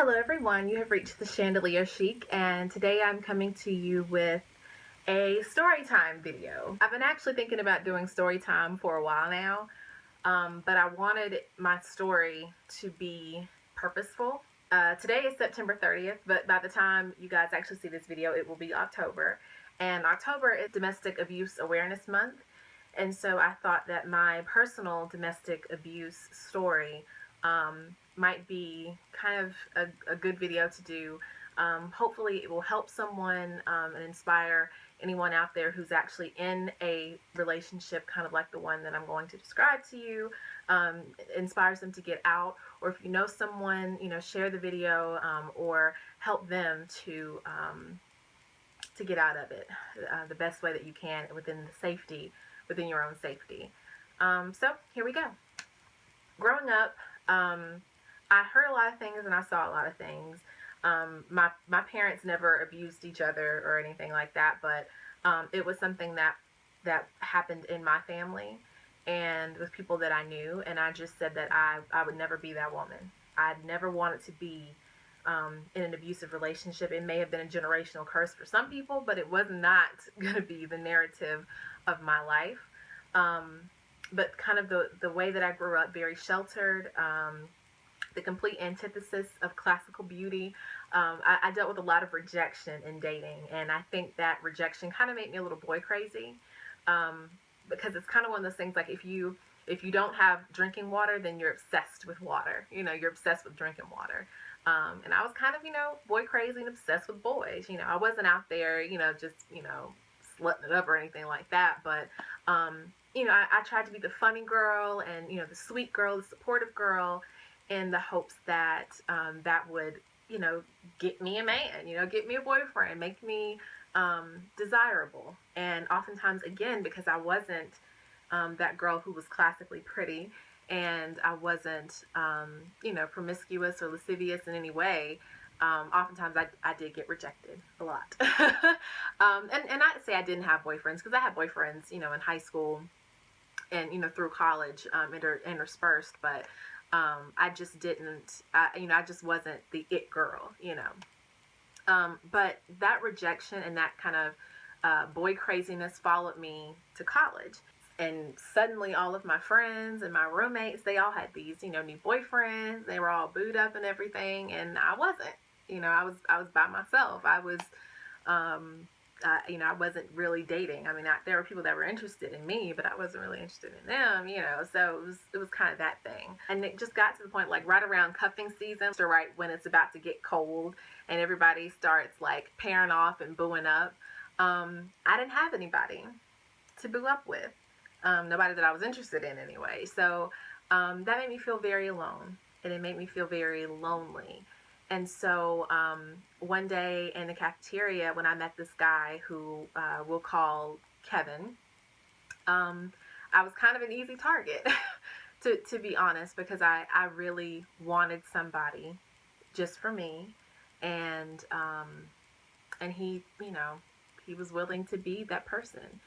Hello everyone, you have reached the Chandelier Chic, and today I'm coming to you with a story time video. I've been actually thinking about doing story time for a while now, but I wanted my story to be purposeful. Today is September 30th, but by the time you guys actually see this video, it will be October. And October is Domestic Abuse Awareness Month, and so I thought that my personal domestic abuse story might be kind of a good video to do. Hopefully it will help someone and inspire anyone out there who's actually in a relationship kind of like the one that I'm going to describe to you. Inspires them to get out, or if you know someone, share the video or help them to get out of it the best way that you can within your own safety. So here we go. Growing up, I heard a lot of things and I saw a lot of things. My parents never abused each other or anything like that, but it was something that happened in my family and with people that I knew, and I just said that I would never be that woman. I'd never wanted to be in an abusive relationship. It may have been a generational curse for some people, but it was not going to be the narrative of my life. But kind of the way that I grew up, very sheltered, the complete antithesis of classical beauty. I dealt with a lot of rejection in dating, and I think that rejection kind of made me a little boy crazy, because it's kind of one of those things like if you don't have drinking water, then you're obsessed with water. You're obsessed with drinking water. And I was kind of, boy crazy and obsessed with boys. I wasn't out there, just, slutting it up or anything like that, but I tried to be the funny girl and, the sweet girl, the supportive girl, in the hopes that that would, get me a man, get me a boyfriend, make me desirable. And oftentimes, again, because I wasn't that girl who was classically pretty, and I wasn't, promiscuous or lascivious in any way, oftentimes I did get rejected a lot. And not to say I didn't have boyfriends, because I had boyfriends, in high school and, through college, interspersed, but I just didn't, I just wasn't the it girl, but that rejection and that kind of boy craziness followed me to college. And suddenly all of my friends and my roommates, they all had these, new boyfriends. They were all booed up and everything. And I wasn't, I was by myself. I was, I wasn't really dating. I mean, there were people that were interested in me, but I wasn't really interested in them, so it was kind of that thing. And it just got to the point, like right around cuffing season, or right when it's about to get cold and everybody starts like pairing off and booing up. I didn't have anybody to boo up with. Nobody that I was interested in anyway. So that made me feel very alone, and it made me feel very lonely. And so one day in the cafeteria, when I met this guy who we'll call Kevin, I was kind of an easy target, to be honest, because I really wanted somebody just for me, and he, he was willing to be that person.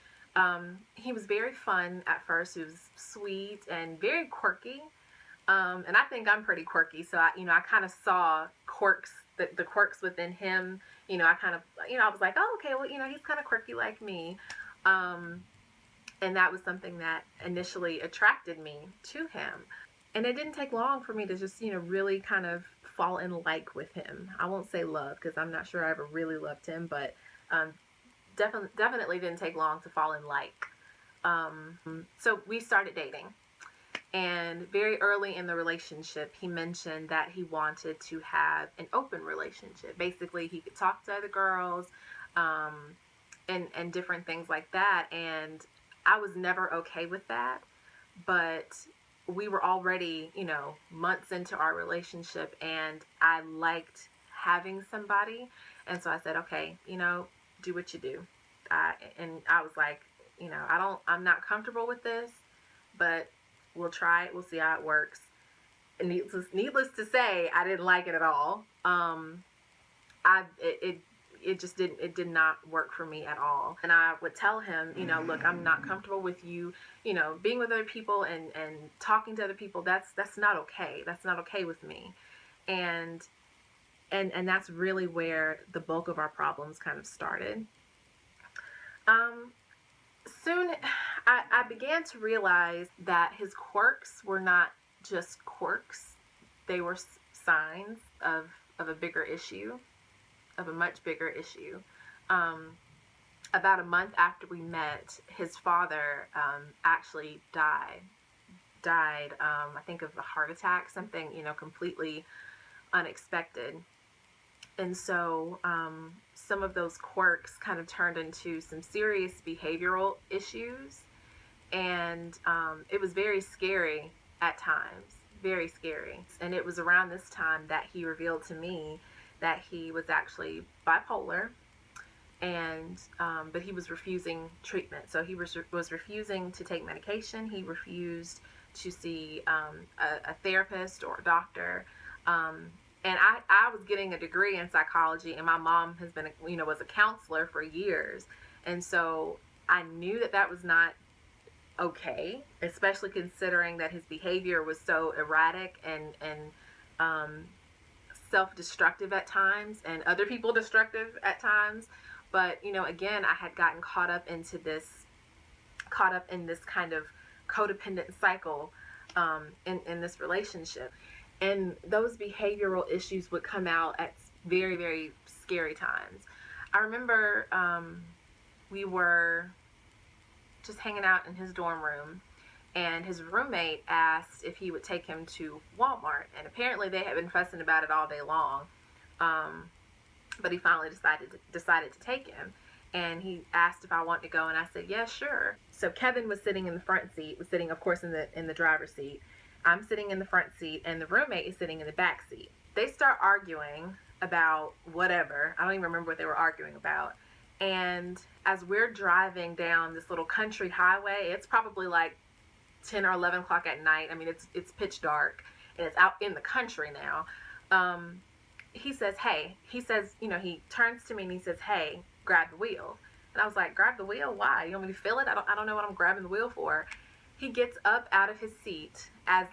He was very fun at first. He was sweet and very quirky. And I think I'm pretty quirky. So I kind of saw quirks, the quirks within him. I kind of, I was like, oh, okay, well, he's kind of quirky like me. And that was something that initially attracted me to him. And it didn't take long for me to just, really kind of fall in like with him. I won't say love, because I'm not sure I ever really loved him, but, definitely didn't take long to fall in like. So we started dating, and very early in the relationship, he mentioned that he wanted to have an open relationship. Basically, he could talk to other girls, and different things like that. And I was never okay with that, but we were already, months into our relationship, and I liked having somebody. And so I said, okay, do what you do. And I was like, I'm not comfortable with this, but we'll try it. We'll see how it works. And needless to say, I didn't like it at all. It did not work for me at all. And I would tell him, look, I'm not comfortable with you, being with other people and talking to other people. That's not okay. That's not okay with me. And And that's really where the bulk of our problems kind of started. Soon I began to realize that his quirks were not just quirks. They were signs of a bigger issue, of a much bigger issue. About a month after we met, his father actually died. I think of a heart attack, something, completely unexpected. And so some of those quirks kind of turned into some serious behavioral issues. And it was very scary at times, very scary. And it was around this time that he revealed to me that he was actually bipolar. And but he was refusing treatment. So he was refusing to take medication. He refused to see a therapist or a doctor. And I was getting a degree in psychology, and my mom has been, was a counselor for years. And so I knew that was not okay, especially considering that his behavior was so erratic and self-destructive at times, and other people destructive at times. But, again, I had gotten caught up in this kind of codependent cycle in this relationship. And those behavioral issues would come out at very, very scary times. I remember we were just hanging out in his dorm room, and his roommate asked if he would take him to Walmart. And apparently they had been fussing about it all day long. But he finally decided to take him. And he asked if I wanted to go, and I said, yeah, sure. So Kevin was sitting in the front seat, was sitting, of course, in the driver's seat. I'm sitting in the front seat, and the roommate is sitting in the back seat. They start arguing about whatever. I don't even remember what they were arguing about. And as we're driving down this little country highway, it's probably like 10 or 11 o'clock at night. I mean, it's pitch dark, and it's out in the country now. He says, hey. He says, he turns to me and he says, hey, grab the wheel. And I was like, grab the wheel? Why? You want me to feel it? I don't know what I'm grabbing the wheel for. He gets up out of his seat as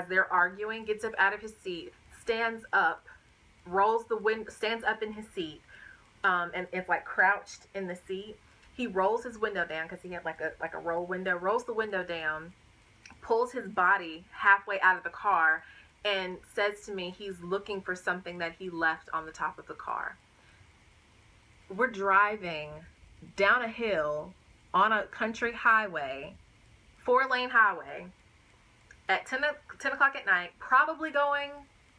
they're arguing, gets up out of his seat, stands up, stands up in his seat, and it's like crouched in the seat. He rolls his window down because he had like a roll window, rolls the window down, pulls his body halfway out of the car, and says to me he's looking for something that he left on the top of the car. We're driving down a hill on a country highway, 4-lane highway, at 10 o'clock at night, probably going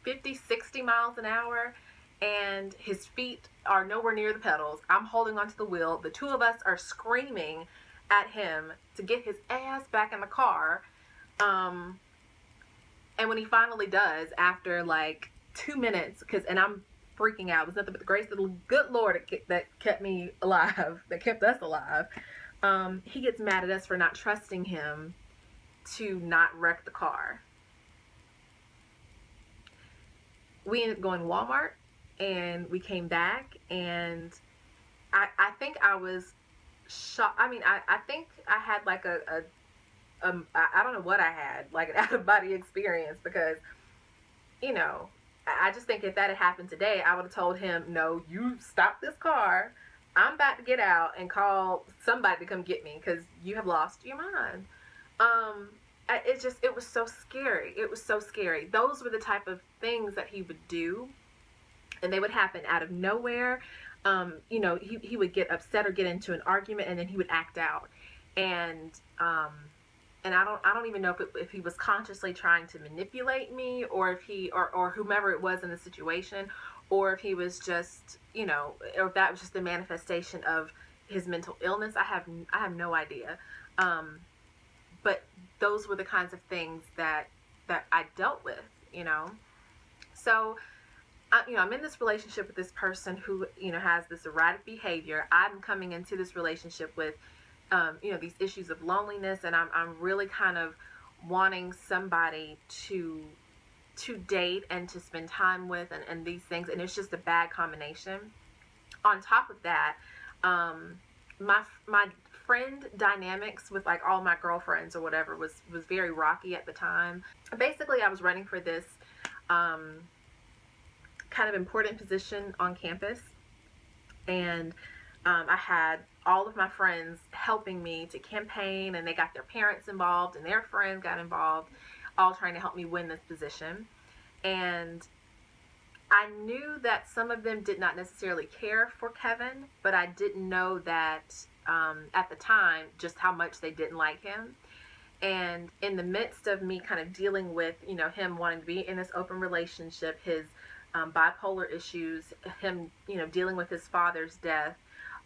50, 60 miles an hour, and his feet are nowhere near the pedals. I'm holding onto the wheel. The two of us are screaming at him to get his ass back in the car. And when he finally does, after like 2 minutes, and I'm freaking out, it was nothing but the grace of the good Lord that kept me alive, that kept us alive. He gets mad at us for not trusting him to not wreck the car. We ended up going to Walmart, and we came back, and I think I was shocked. I mean, I think I had like I don't know what I had, like an out-of-body experience, because, I just think if that had happened today, I would have told him, no, you stop this car. I'm about to get out and call somebody to come get me because you have lost your mind. It was so scary. It was so scary. Those were the type of things that he would do, and they would happen out of nowhere. He would get upset or get into an argument, and then he would act out. And I don't even know if he was consciously trying to manipulate me, or if or whomever it was in the situation, or if he was just, or if that was just a manifestation of his mental illness. I have no idea. But those were the kinds of things that I dealt with, So, I'm in this relationship with this person who, has this erratic behavior. I'm coming into this relationship with, these issues of loneliness, and I'm really kind of wanting somebody to date and to spend time with, and these things, and it's just a bad combination. On top of that, my friend dynamics with like all my girlfriends or whatever was very rocky at the time. Basically, I was running for this kind of important position on campus, and I had all of my friends helping me to campaign, and they got their parents involved and their friends got involved, all trying to help me win this position. And I knew that some of them did not necessarily care for Kevin, but I didn't know that at the time just how much they didn't like him. And in the midst of me kind of dealing with, him wanting to be in this open relationship, his bipolar issues, him, dealing with his father's death,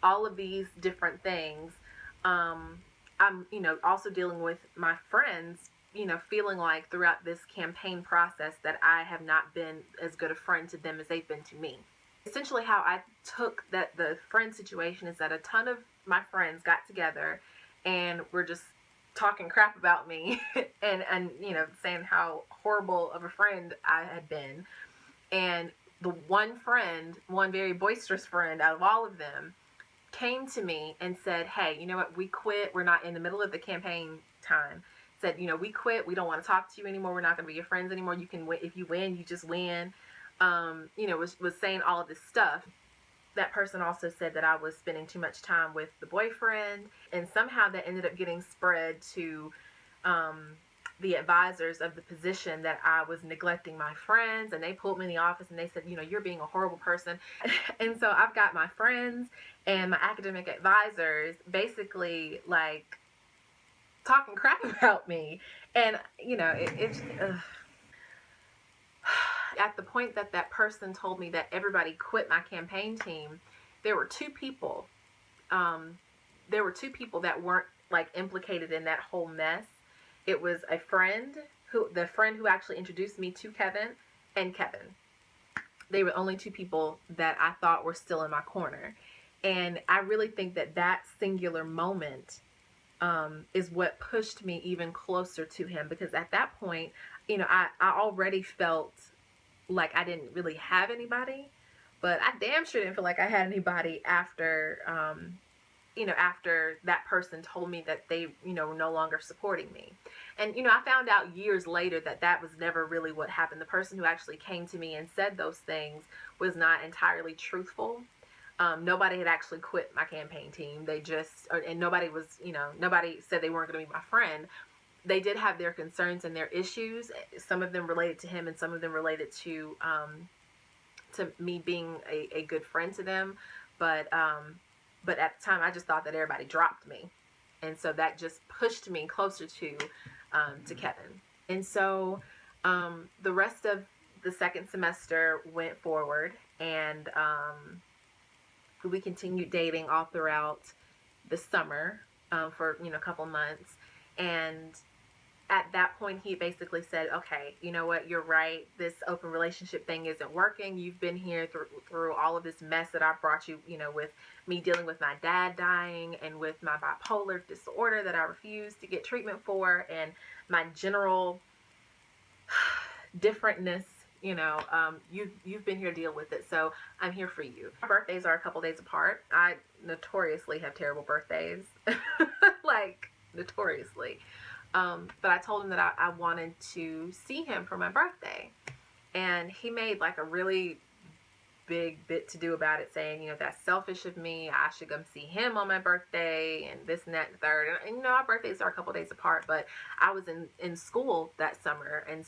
all of these different things, I'm, also dealing with my friends, feeling like throughout this campaign process that I have not been as good a friend to them as they've been to me. Essentially how I took the friend situation is that a ton of my friends got together and were just talking crap about me and saying how horrible of a friend I had been. And the one very boisterous friend out of all of them, came to me and said, hey, you know what, we quit. We're not in the middle of the campaign time. Said, we quit. We don't want to talk to you anymore. We're not going to be your friends anymore. You can win. If you win, you just win. Was saying all of this stuff. That person also said that I was spending too much time with the boyfriend, and somehow that ended up getting spread to the advisors of the position, that I was neglecting my friends, and they pulled me in the office and they said, you're being a horrible person. And so I've got my friends and my academic advisors basically like talking crap about me. And at the point that person told me that everybody quit my campaign team, there were two people that weren't like implicated in that whole mess. It was the friend who actually introduced me to Kevin, and Kevin. They were the only two people that I thought were still in my corner. And I really think that singular moment is what pushed me even closer to him, because at that point, I already felt like I didn't really have anybody, but I damn sure didn't feel like I had anybody after after that person told me that they, were no longer supporting me. And, I found out years later that was never really what happened. The person who actually came to me and said those things was not entirely truthful. Nobody had actually quit my campaign team. And nobody said they weren't going to be my friend. They did have their concerns and their issues. Some of them related to him, and some of them related to me being a good friend to them. But at the time, I just thought that everybody dropped me. And so that just pushed me closer to Kevin. And so the rest of the second semester went forward, and we continued dating all throughout the summer for, a couple months. And at that point, he basically said, okay, you know what, you're right. This open relationship thing isn't working. You've been here through all of this mess that I brought you, with me dealing with my dad dying, and with my bipolar disorder that I refused to get treatment for, and my general differentness. You've been here to deal with it, so I'm here for you. Our birthdays are a couple days apart. I notoriously have terrible birthdays, like notoriously. But I told him that I wanted to see him for my birthday, and he made like a really big bit to do about it, saying, that's selfish of me. I should come see him on my birthday, and this and that and the third. And our birthdays are a couple days apart, but I was in school that summer, and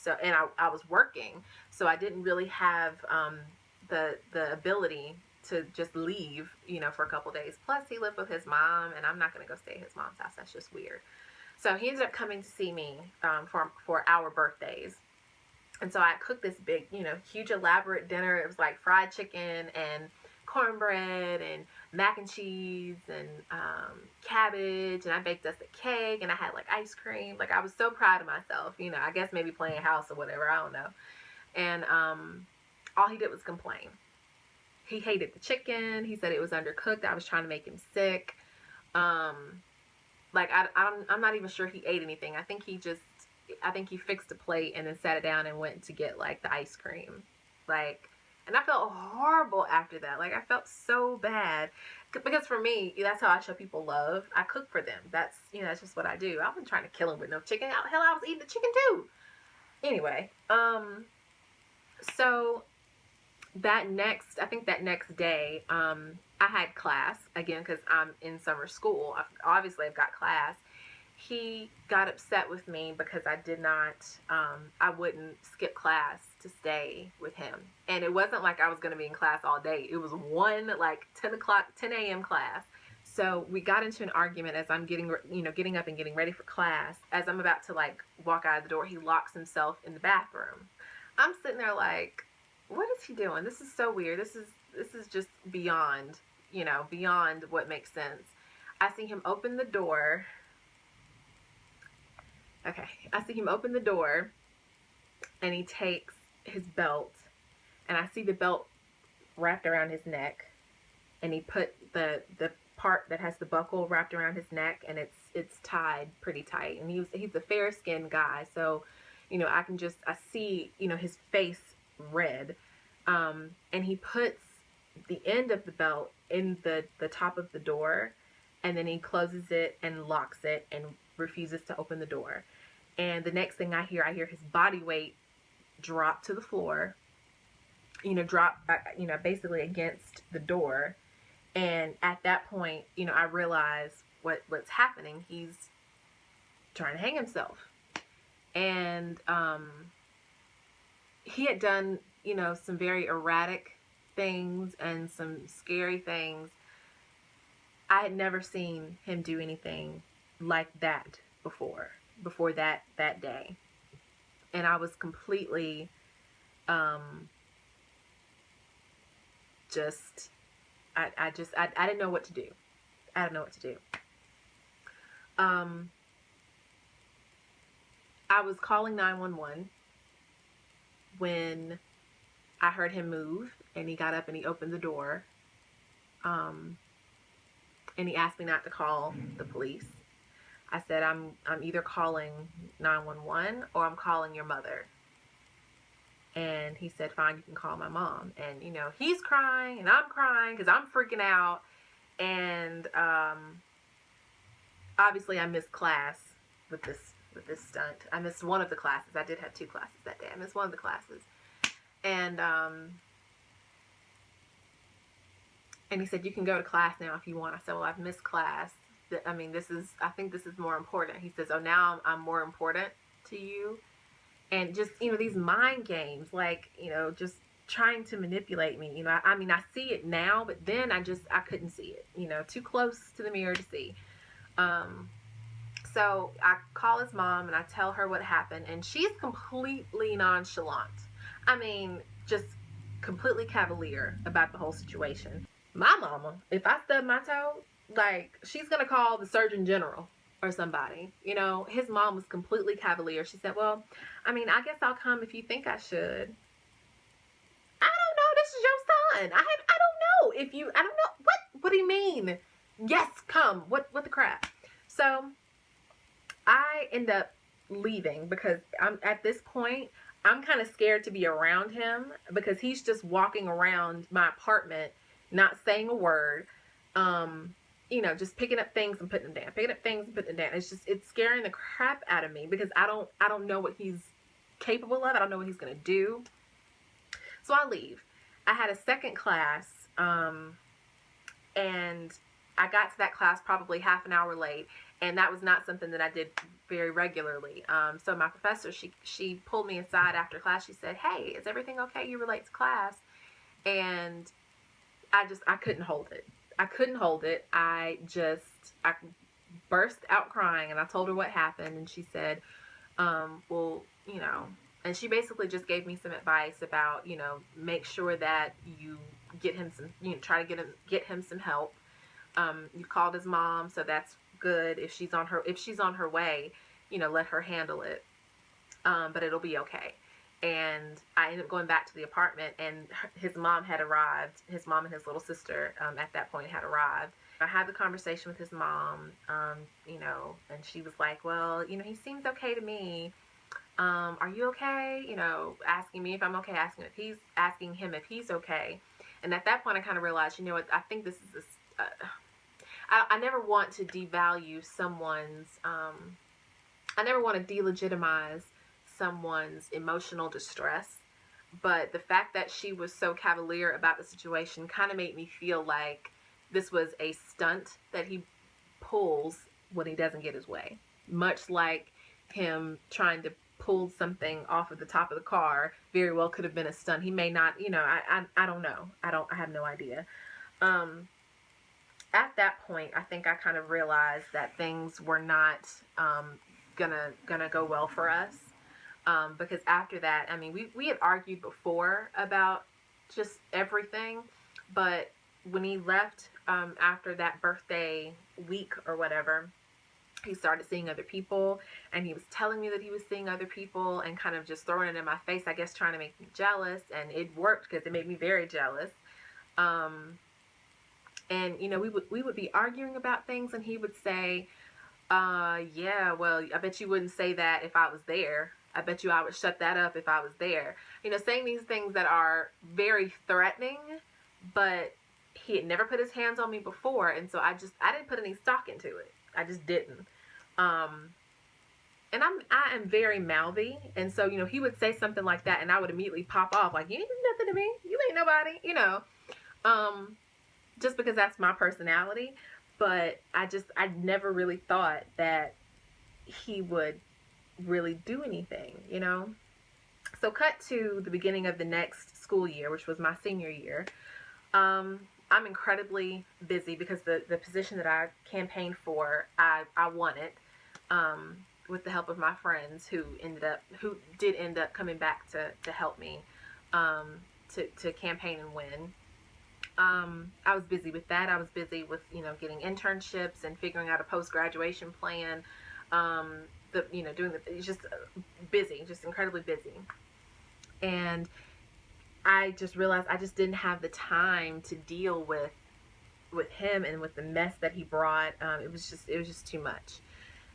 I was working, so I didn't really have the ability to just leave, for a couple days. Plus, he lived with his mom, and I'm not going to go stay at his mom's house. That's just weird. So he ended up coming to see me for our birthdays. And so I cooked this big, huge elaborate dinner. It was like fried chicken and cornbread and mac and cheese and cabbage. And I baked us a cake, and I had like ice cream. Like, I was so proud of myself. I guess maybe playing house or whatever. I don't know. And all he did was complain. He hated the chicken. He said it was undercooked. I was trying to make him sick. Like, I'm not even sure he ate anything. I think he fixed a plate and then sat it down and went to get like the ice cream. Like, and I felt horrible after that. Like, I felt so bad, because for me, that's how I show people love. I cook for them. That's just what I do. I wasn't trying to kill him with no chicken. Hell, I was eating the chicken too. Anyway, so I think that next day, I had class again because I'm in summer school. Obviously, I've got class. He got upset with me because I did not, I wouldn't skip class to stay with him. And it wasn't like I was going to be in class all day. It was one, like 10 a.m. class. So we got into an argument as I'm getting up and getting ready for class. As I'm about to like walk out of the door, he locks himself in the bathroom. I'm sitting there like, what is he doing? This is so weird. This is just beyond, beyond what makes sense. I see him open the door. Okay, I see him open the door, and he takes his belt, and I see the belt wrapped around his neck, and he put the part that has the buckle wrapped around his neck, and it's tied pretty tight. And he's a fair-skinned guy, so I see his face red, and he puts the end of the belt in the top of the door, and then he closes it and locks it and refuses to open the door. And the next thing I hear his body weight drop to the floor, basically against the door. And at that point, I realize what's happening. He's trying to hang himself. And he had done, some very erratic things and some scary things. I had never seen him do anything like that before that day. And I was completely I didn't know what to do. I didn't know what to do. I was calling 911 when I heard him move, and he got up and he opened the door. And he asked me not to call the police. I said, I'm either calling 911 or I'm calling your mother. And he said, fine, you can call my mom. And, he's crying and I'm crying because I'm freaking out. And obviously I missed class with this stunt. I missed one of the classes. I did have 2 classes that day. I missed one of the classes. And he said, you can go to class now if you want. I said, well, I've missed class. I think this is more important. He says, oh, now I'm more important to you. And just, these mind games, like, just trying to manipulate me. I see it now, but then I couldn't see it, too close to the mirror to see. So I call his mom and I tell her what happened, and she's completely nonchalant. Just completely cavalier about the whole situation. My mama, if I stub my toe, like, she's going to call the Surgeon General or somebody. His mom was completely cavalier. She said, well, I guess I'll come if you think I should. I don't know. This is your son. I don't know. I don't know. What do you mean? Yes, come. What the crap? So I end up leaving because at this point, I'm kind of scared to be around him because he's just walking around my apartment, not saying a word. Just picking up things and putting them down, picking up things and putting them down. It's scaring the crap out of me because I don't know what he's capable of. I don't know what he's going to do. So I leave. I had a second class, and I got to that class probably half an hour late, and that was not something that I did very regularly. So my professor, she pulled me aside after class. She said, hey, is everything okay? You were late to class. And I couldn't hold it. I couldn't hold it. I burst out crying, and I told her what happened, and she said, well, and she basically just gave me some advice about, make sure that you get him some, try to get him some help. You called his mom, so that's good. If she's on her way, let her handle it. But it'll be okay. And I ended up going back to the apartment, and his mom had arrived. His mom and his little sister at that point had arrived. I had the conversation with his mom, and she was like, well, he seems okay to me. Are you okay? Asking me if I'm okay, asking him if he's okay. And at that point, I kind of realized, what, I think this is I never want to devalue someone's, I never want to delegitimize someone's emotional distress. But the fact that she was so cavalier about the situation kind of made me feel like this was a stunt that he pulls when he doesn't get his way. Much like him trying to pull something off of the top of the car very well could have been a stunt. He may not, I don't know. I have no idea. At that point, I think I kind of realized that things were not gonna go well for us. Because after that, I mean, we had argued before about just everything, but when he left after that birthday week or whatever, he started seeing other people, and he was telling me that he was seeing other people and kind of just throwing it in my face, I guess, trying to make me jealous, and it worked because it made me very jealous. And we would be arguing about things, and he would say, yeah, well, I bet you wouldn't say that if I was there. I bet you I would shut that up if I was there. Saying these things that are very threatening, but he had never put his hands on me before, and so I didn't put any stock into it. I just didn't. And I am very mouthy, and so he would say something like that, and I would immediately pop off like, you ain't do nothing to me. You ain't nobody. Just because that's my personality. But I never really thought that he would really do anything, So cut to the beginning of the next school year, which was my senior year. I'm incredibly busy because the position that I campaigned for, I won it, with the help of my friends who did end up coming back to help me, to campaign and win. I was busy with that. I was busy with, getting internships and figuring out a post-graduation plan, just busy, just incredibly busy. And I just realized I just didn't have the time to deal with him and with the mess that he brought. It was just too much.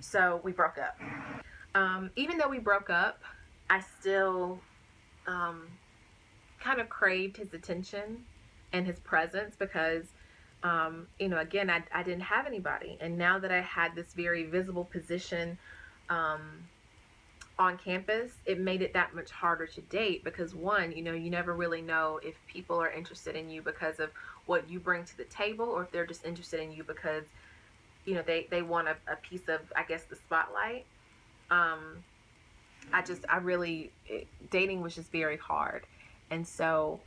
So we broke up. Even though we broke up, I still kind of craved his attention and his presence because, again, I didn't have anybody. And now that I had this very visible position on campus, it made it that much harder to date because, one, you never really know if people are interested in you because of what you bring to the table or if they're just interested in you because, they want a piece of, I guess, the spotlight. Dating was just very hard. And so,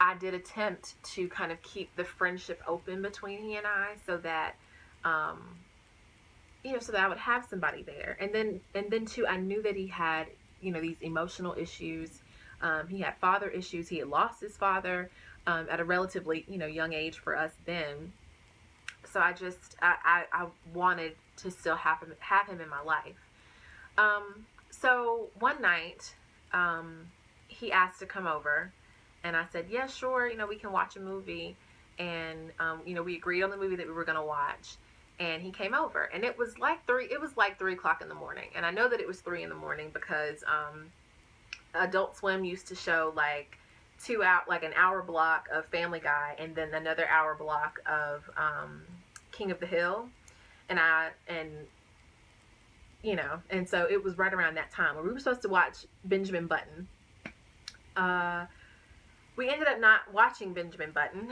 I did attempt to kind of keep the friendship open between he and I so that, so that I would have somebody there. And then too, I knew that he had, these emotional issues. He had father issues. He had lost his father at a relatively, young age for us then. So I wanted to still have him in my life. So one night, he asked to come over. And I said, yeah, sure, we can watch a movie. And, we agreed on the movie that we were going to watch. And he came over. And it was like 3 o'clock in the morning. And I know that it was 3 in the morning because Adult Swim used to show like an hour block of Family Guy and then another hour block of King of the Hill. And so it was right around that time where we were supposed to watch Benjamin Button. We ended up not watching Benjamin Button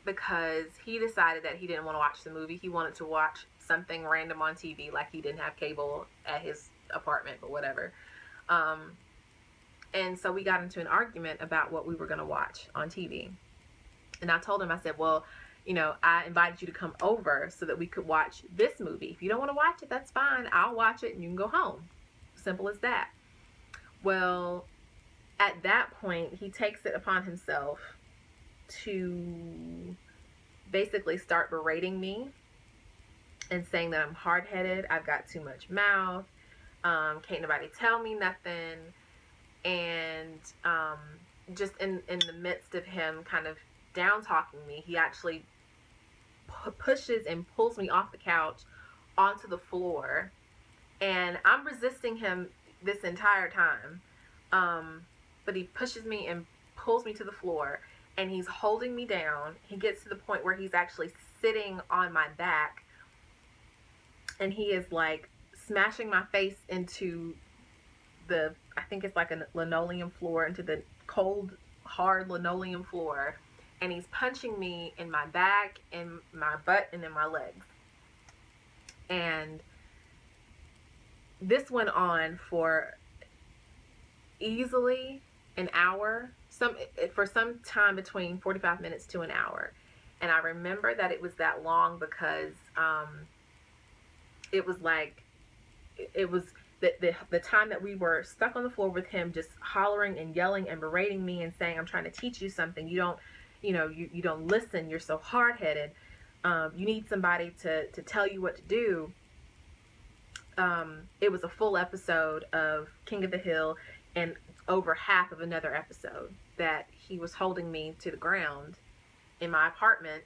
because he decided that he didn't want to watch the movie. He wanted to watch something random on TV, like he didn't have cable at his apartment, but whatever. And so we got into an argument about what we were going to watch on TV. And I told him, I said, well, I invited you to come over so that we could watch this movie. If you don't want to watch it, that's fine. I'll watch it and you can go home. Simple as that. Well, at that point, he takes it upon himself to basically start berating me and saying that I'm hard-headed, I've got too much mouth, can't nobody tell me nothing. And just in the midst of him kind of down-talking me, he actually pushes and pulls me off the couch onto the floor. And I'm resisting him this entire time. But he pushes me and pulls me to the floor, and he's holding me down. He gets to the point where he's actually sitting on my back, and he is like smashing my face into I think it's like a linoleum floor, into the cold, hard linoleum floor, and he's punching me in my back, in my butt, and in my legs. And this went on for easily an hour, for some time between 45 minutes to an hour. And I remember that it was that long because it was like, it was the time that we were stuck on the floor with him just hollering and yelling and berating me and saying, I'm trying to teach you something. You don't, you don't listen. You're so hard-headed. You need somebody to tell you what to do. It was a full episode of King of the Hill and over half of another episode that he was holding me to the ground in my apartment,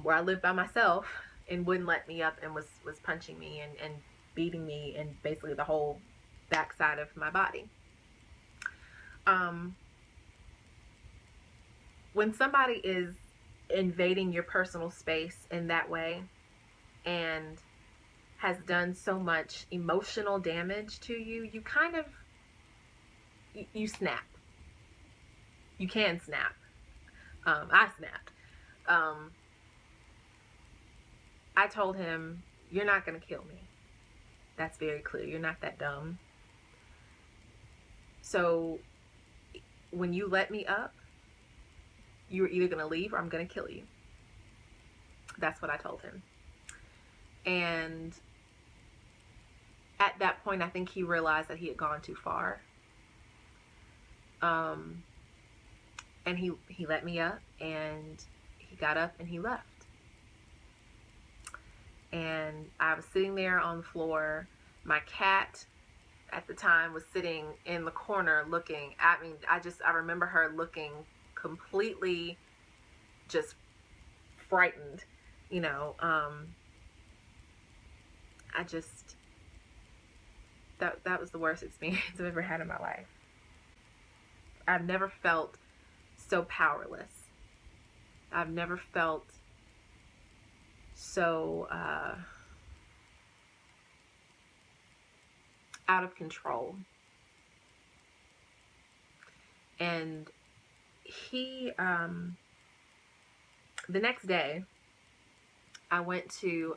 where I lived by myself, and wouldn't let me up, and was punching me and beating me and basically the whole backside of my body. When somebody is invading your personal space in that way and has done so much emotional damage to you, you kind of, you snap. You can snap. I snapped. I told him, you're not going to kill me. That's very clear. You're not that dumb. So when you let me up, you're either going to leave or I'm going to kill you. That's what I told him. And at that point, I think he realized that he had gone too far. And he let me up, and he got up and he left. And I was sitting there on the floor. My cat at the time was sitting in the corner looking at me. I remember her looking completely just frightened, that was the worst experience I've ever had in my life. I've never felt so powerless. I've never felt so out of control. And he, the next day, I went to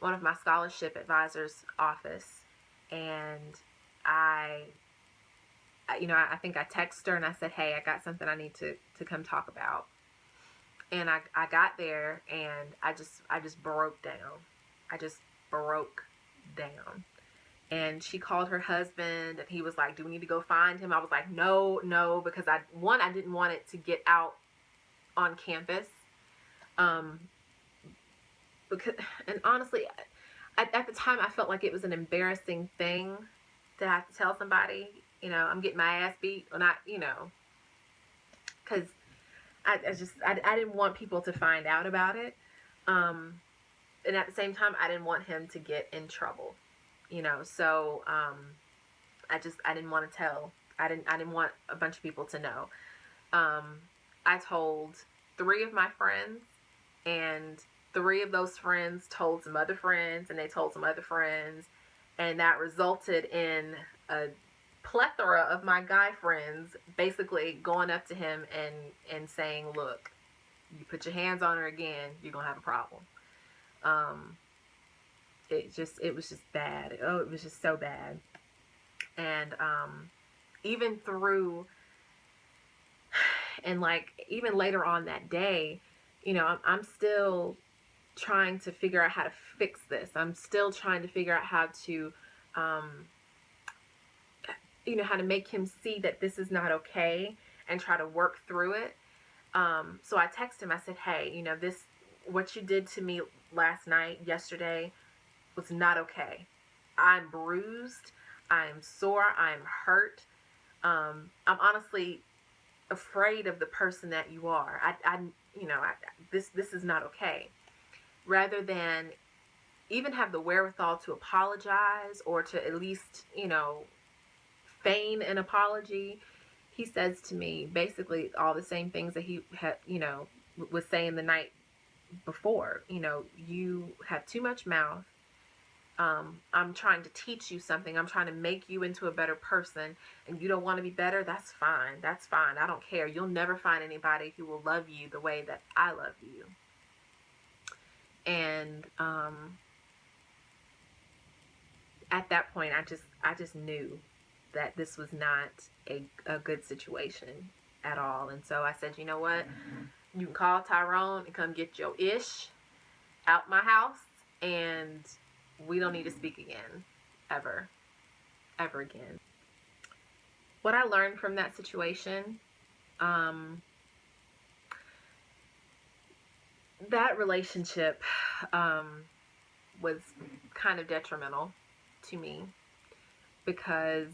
one of my scholarship advisors' office, and I think I texted her and I said, hey, I got something I need to come talk about. And I got there, and I just broke down. I just broke down. And she called her husband, and he was like, do we need to go find him? I was like, no, because I didn't want it to get out on campus. Because, and honestly, at the time, I felt like it was an embarrassing thing to have to tell somebody, I'm getting my ass beat, or not, because I didn't want people to find out about it. And at the same time, I didn't want him to get in trouble, so I didn't want to tell. I didn't want a bunch of people to know. I told 3 of my friends, and 3 of those friends told some other friends, and they told some other friends, and that resulted in a plethora of my guy friends basically going up to him and saying, look, you put your hands on her again, you're gonna have a problem. It was just bad. Oh, it was just so bad. And even through, and like even later on that day, I'm still trying to figure out how to fix this. I'm still trying to figure out how to how to make him see that this is not okay and try to work through it. So I texted him. I said, hey, what you did to me yesterday was not okay. I'm bruised. I'm sore. I'm hurt. I'm honestly afraid of the person that you are. This is not okay. Rather than even have the wherewithal to apologize or to at least, feign an apology, he says to me basically all the same things that he had, was saying the night before. You have too much mouth. I'm trying to teach you something. I'm trying to make you into a better person, and you don't want to be better. That's fine. That's fine. I don't care. You'll never find anybody who will love you the way that I love you. And at that point, I just knew that this was not a good situation at all. And so I said, you know what? You can call Tyrone and come get your ish out my house, and we don't need to speak again, ever again. What I learned from that situation, that relationship was kind of detrimental to me, because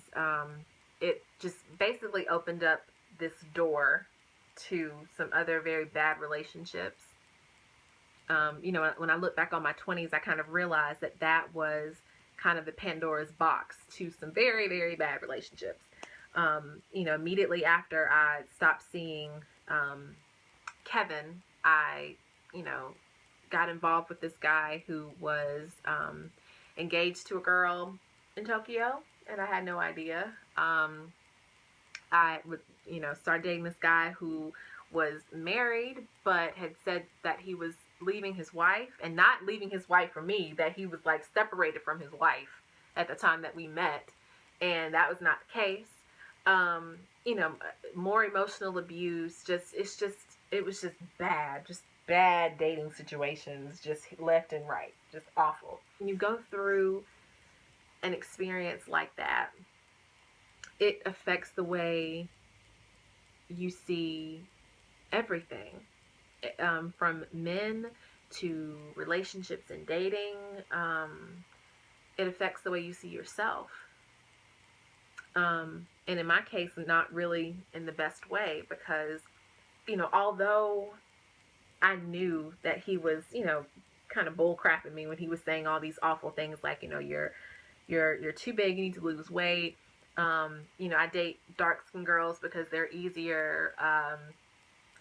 it just basically opened up this door to some other very bad relationships. You know, when I look back on my 20s, I kind of realized that that was kind of the Pandora's box to some very, very bad relationships. You know, immediately after I stopped seeing Kevin, I, you know, got involved with this guy who was engaged to a girl in Tokyo, and I had no idea. I would, you know, start dating this guy who was married, but had said that he was leaving his wife, and not leaving his wife for me, that he was like separated from his wife at the time that we met, and that was not the case. You know, more emotional abuse, it was just bad dating situations, just left and right, just awful. When you go through an experience like that, it affects the way you see everything, from men to relationships and dating. It affects the way you see yourself. And in my case, not really in the best way, because, you know, although I knew that he was, you know, kind of bull crapping me when he was saying all these awful things like, you know, you're too big, you need to lose weight. You know, I date dark-skinned girls because they're easier.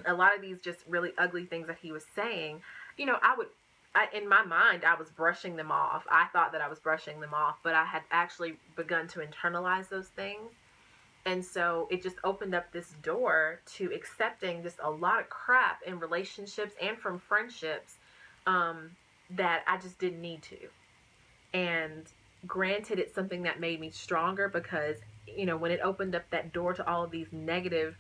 A lot of these just really ugly things that he was saying, you know, in my mind, I was brushing them off. I thought that I was brushing them off, but I had actually begun to internalize those things. And so it just opened up this door to accepting just a lot of crap in relationships and from friendships that I just didn't need to. And granted, it's something that made me stronger, because, you know, when it opened up that door to all of these negative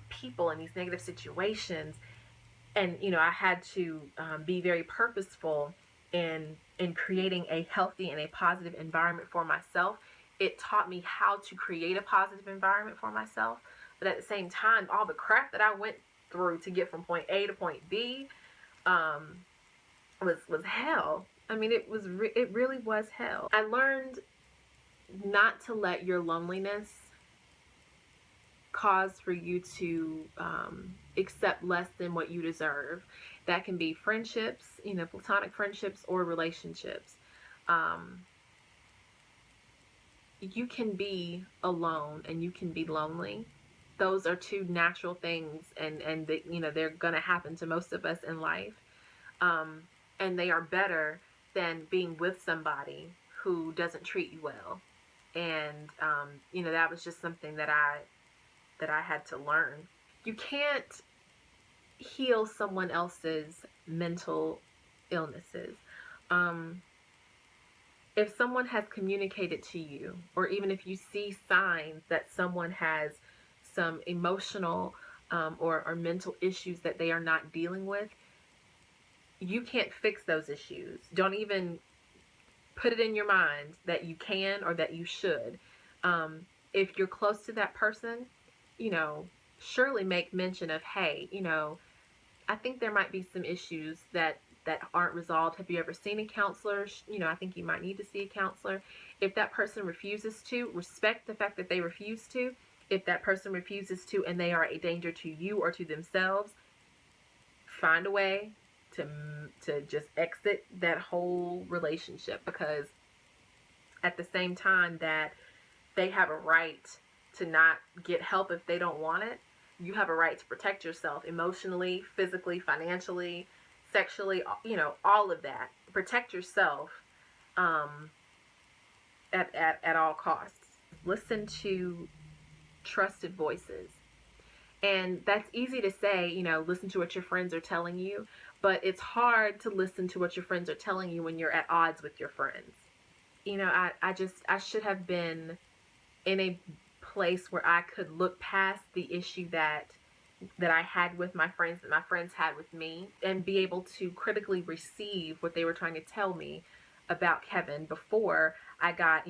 people and these negative situations, and, you know, I had to be very purposeful in creating a healthy and a positive environment for myself. It taught me how to create a positive environment for myself. But at the same time, all the crap that I went through to get from point A to point B was hell. I mean, it really was hell. I learned not to let your loneliness cause for you to accept less than what you deserve. That can be friendships, you know, platonic friendships or relationships. You can be alone and you can be lonely. Those are two natural things, and they, you know, they're going to happen to most of us in life. And they are better than being with somebody who doesn't treat you well. And, you know, that was just something that I had to learn. You can't heal someone else's mental illnesses. If someone has communicated to you, or even if you see signs that someone has some emotional or mental issues that they are not dealing with, you can't fix those issues. Don't even put it in your mind that you can or that you should. If you're close to that person, you know, surely make mention of, hey, you know, I think there might be some issues that aren't resolved. Have you ever seen a counselor? You know, I think you might need to see a counselor. If that person refuses to, respect the fact that they refuse to. If that person refuses to and they are a danger to you or to themselves, find a way to just exit that whole relationship, because at the same time that they have a right to not get help if they don't want it, you have a right to protect yourself emotionally, physically, financially, sexually, you know, all of that. Protect yourself at all costs. Listen to trusted voices. And that's easy to say, listen to what your friends are telling you, but it's hard to listen to what your friends are telling you when you're at odds with your friends. I should have been in a place where I could look past the issue that I had with my friends, that my friends had with me, and be able to critically receive what they were trying to tell me about Kevin before I got,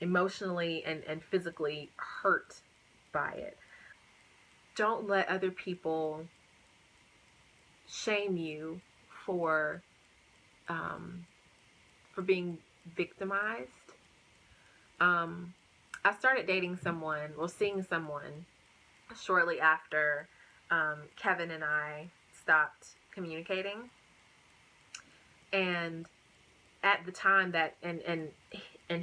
emotionally and physically hurt by it. Don't let other people shame you for being victimized. I started seeing someone shortly after Kevin and I stopped communicating. And at the time that, and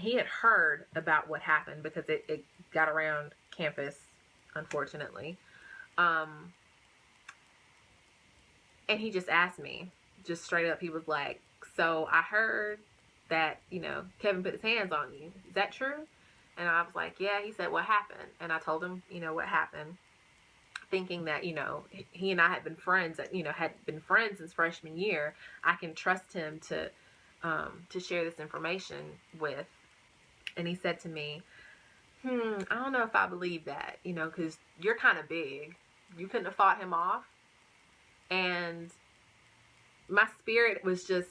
he had heard about what happened because it got around campus, unfortunately. And he just asked me, just straight up, he was like, so I heard that, Kevin put his hands on you. Is that true? And I was like, yeah. He said, what happened? And I told him, what happened, thinking that, he and I had been friends, since freshman year. I can trust him to share this information with. And he said to me, I don't know if I believe that, because you're kind of big. You couldn't have fought him off. And my spirit was just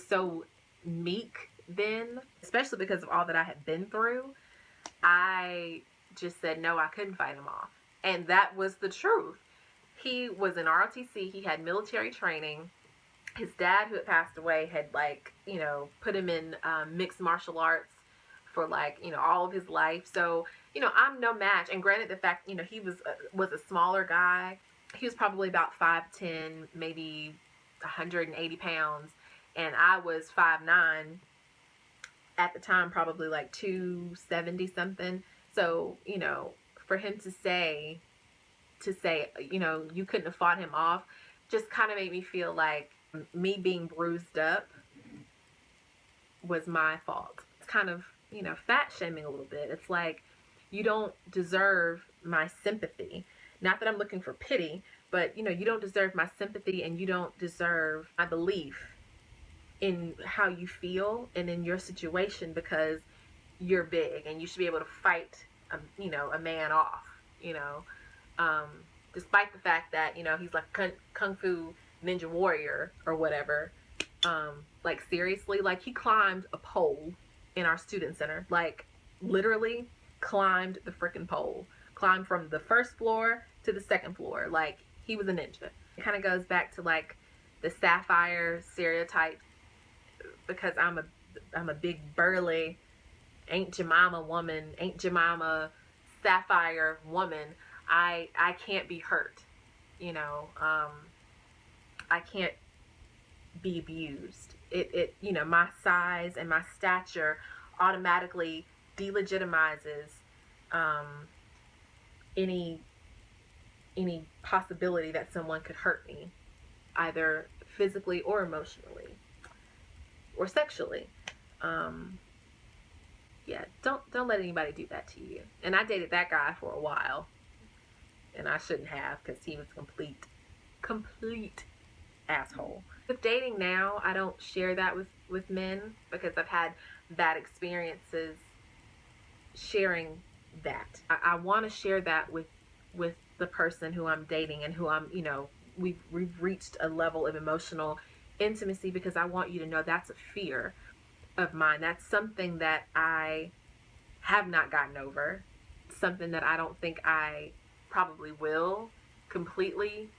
so meek then, especially because of all that I had been through. I just said, no, I couldn't fight him off. And that was the truth. He was in ROTC. He had military training. His dad, who had passed away, had put him in mixed martial arts for all of his life. So, I'm no match. And granted, the fact, he was a smaller guy. He was probably about 5'10", maybe 180 pounds. And I was 5'9", at the time, probably 270 something. So, for him to say, you couldn't have fought him off, just kind of made me feel like me being bruised up was my fault. It's kind of, fat shaming a little bit. It's like, you don't deserve my sympathy. Not that I'm looking for pity, but, you don't deserve my sympathy, and you don't deserve my belief in how you feel and in your situation, because you're big and you should be able to fight, a man off, despite the fact that, he's like Kung Fu Ninja Warrior or whatever. Seriously, he climbed a pole in our student center, literally climbed the freaking pole, climbed from the first floor to the second floor. He was a ninja. It kind of goes back to the sapphire stereotype, because I'm a big burly Aunt Jemima woman, Aunt Jemima sapphire woman. I can't be hurt, I can't be abused. My size and my stature automatically delegitimizes any possibility that someone could hurt me, either physically or emotionally or sexually. Don't let anybody do that to you. And I dated that guy for a while, and I shouldn't have, because he was complete asshole. With dating now, I don't share that with men, because I've had bad experiences sharing that. I want to share that with the person who I'm dating and who I'm, we've reached a level of emotional intimacy, because I want you to know that's a fear of mine. That's something that I have not gotten over. Something that I don't think I probably will completely,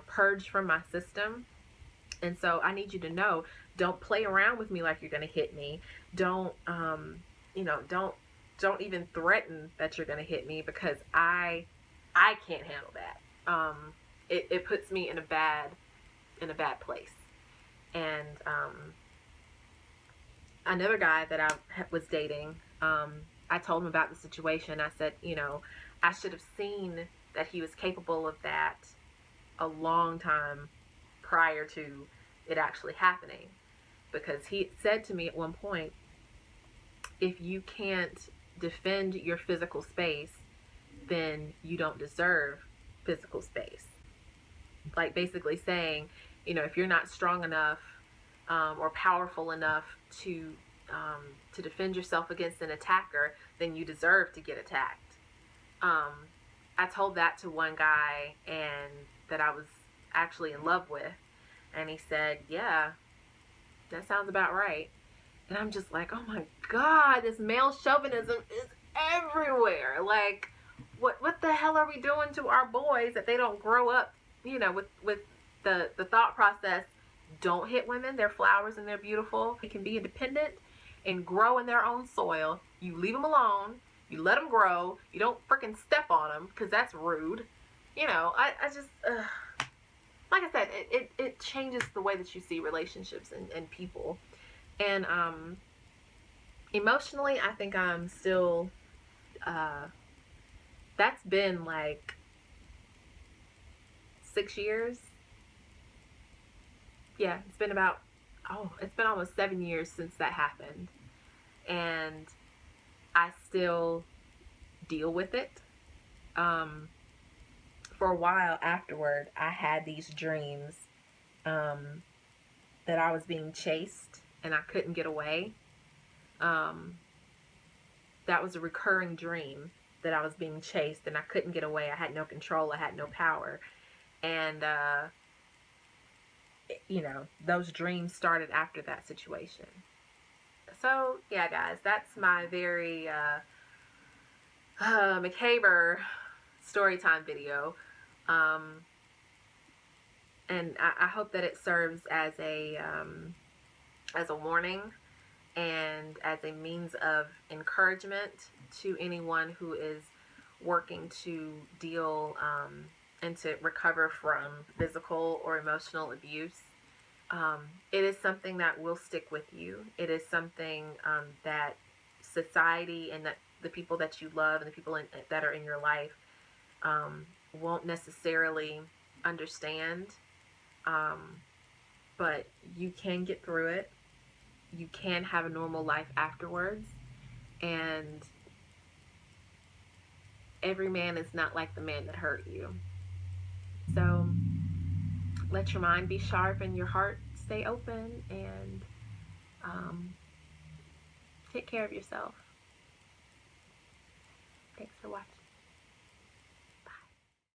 purge from my system. And so I need you to know, don't play around with me like you're going to hit me. Don't even threaten that you're going to hit me, because I can't handle that. It puts me in a bad place. And another guy that I was dating, I told him about the situation. I said, I should have seen that he was capable of that a long time prior to it actually happening. because he said to me at one point, if you can't defend your physical space, then you don't deserve physical space. Like basically saying, you know, if you're not strong enough or powerful enough to defend yourself against an attacker, then you deserve to get attacked. I told that to one guy and that I was actually in love with, and he said, yeah, that sounds about right. And I'm just like, oh my God, this male chauvinism is everywhere. Like, what the hell are we doing to our boys that they don't grow up, you know, with the thought process, don't hit women, they're flowers and they're beautiful. They can be independent and grow in their own soil. You leave them alone. You let them grow. You don't freaking step on them because that's rude. You know, I just, like I said, it changes the way that you see relationships and people. And emotionally, I think I'm still, that's been like 6 years. Yeah, it's been about, it's been almost 7 years since that happened. And I still deal with it. For a while afterward, I had these dreams that I was being chased and I couldn't get away. That was a recurring dream, that I was being chased and I couldn't get away. I had no control. I had no power. And, you know, those dreams started after that situation. So, yeah, guys, that's my very macabre story time video. And I hope that it serves as a warning and as a means of encouragement to anyone who is working to deal and to recover from physical or emotional abuse. It is something that will stick with you. It is something that society and that the people that you love and the people that are in your life won't necessarily understand. But you can get through it. You can have a normal life afterwards. And every man is not like the man that hurt you. So let your mind be sharp and your heart stay open, and take care of yourself. Thanks for watching.